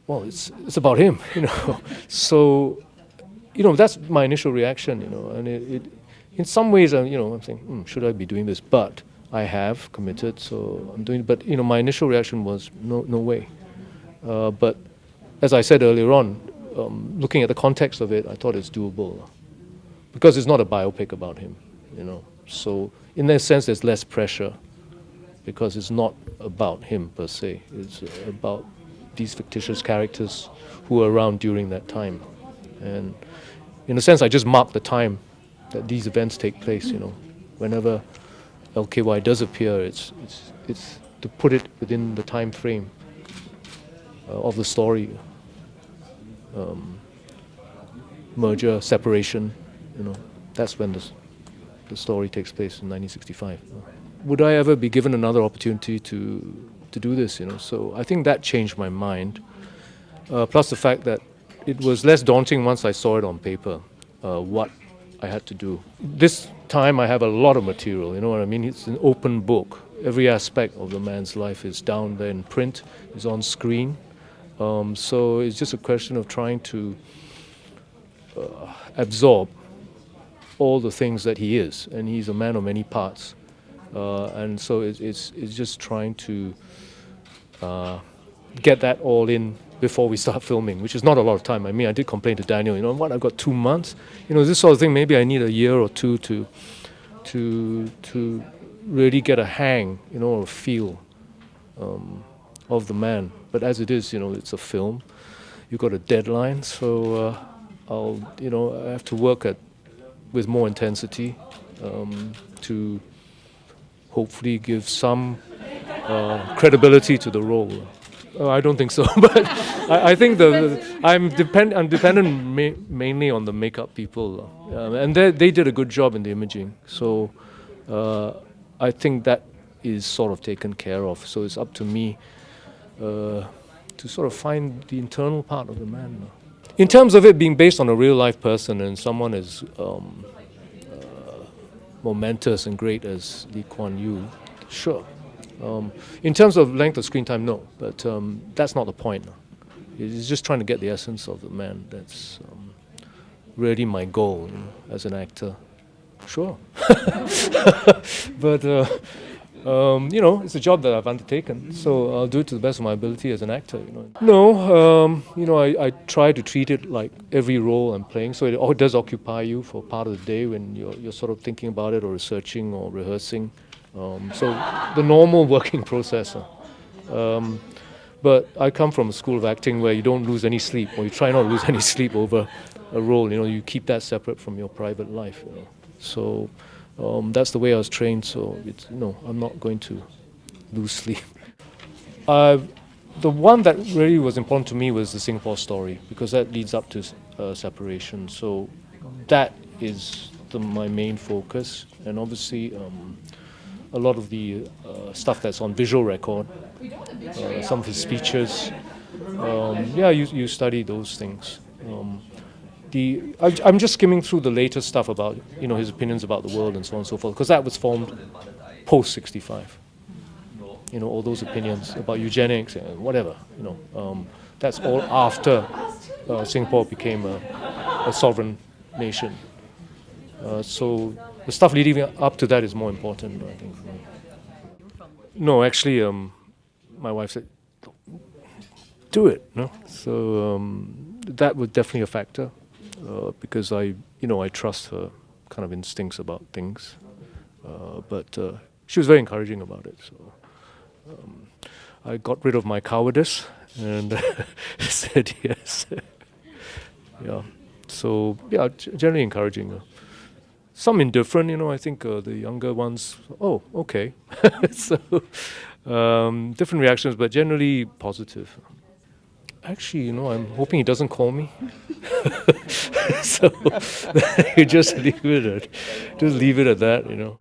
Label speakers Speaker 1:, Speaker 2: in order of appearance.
Speaker 1: well, it's about him, So, that's my initial reaction, and it in some ways, I'm saying, should I be doing this? But I have committed, so I'm doing it. But, my initial reaction was, no way. But as I said earlier on, looking at the context of it, I thought it's doable. Because it's not a biopic about him, So in that sense, there's less pressure because it's not about him per se. It's about these fictitious characters who were around during that time. And in a sense, I just mark the time that these events take place, Whenever LKY does appear, it's to put it within the time frame of the story. Merger, separation, that's when the story takes place in 1965. Would I ever be given another opportunity to do this, So I think that changed my mind. Plus the fact that it was less daunting once I saw it on paper, what I had to do. This time I have a lot of material, you know what I mean? It's an open book. Every aspect of the man's life is down there in print, is on screen. So it's just a question of trying to absorb all the things that he is, and he's a man of many parts. And so it's just trying to get that all in before we start filming, which is not a lot of time. I mean, I did complain to Daniel, I've got 2 months. This sort of thing, maybe I need a year or two to really get a hang, or a feel of the man. But as it is, it's a film. You've got a deadline, so I have to work with more intensity to hopefully give some credibility to the role. I don't think so, but I think I'm dependent mainly on the makeup people, and they did a good job in the imaging. So I think that is sort of taken care of. So it's up to me to sort of find the internal part of the man. In terms of it being based on a real life person and someone as momentous and great as Lee Kuan Yew, sure. In terms of length of screen time, no, but that's not the point. It's just trying to get the essence of the man. That's really my goal as an actor. Sure. But, it's a job that I've undertaken, so I'll do it to the best of my ability as an actor. No, I try to treat it like every role I'm playing, so it does occupy you for part of the day when you're sort of thinking about it or researching or rehearsing. So the normal working process. But I come from a school of acting where you don't lose any sleep, or you try not to lose any sleep over a role. You keep that separate from your private life. So that's the way I was trained. So I'm not going to lose sleep. The one that really was important to me was the Singapore story, because that leads up to separation. So that is my main focus, and obviously a lot of the stuff that's on visual record, some of his speeches. You study those things. I'm just skimming through the latest stuff about his opinions about the world and so on and so forth, because that was formed post 65. All those opinions about eugenics and whatever. That's all after Singapore became a sovereign nation. So the stuff leading up to that is more important, I think, for me. No, actually, my wife said, do it. No? So that was definitely a factor, because I trust her kind of instincts about things. But she was very encouraging about it. So I got rid of my cowardice and said yes. Yeah. So generally encouraging. Some indifferent, I think the younger ones, oh, okay. So different reactions, but generally positive. Actually, I'm hoping he doesn't call me. So you just leave it at that,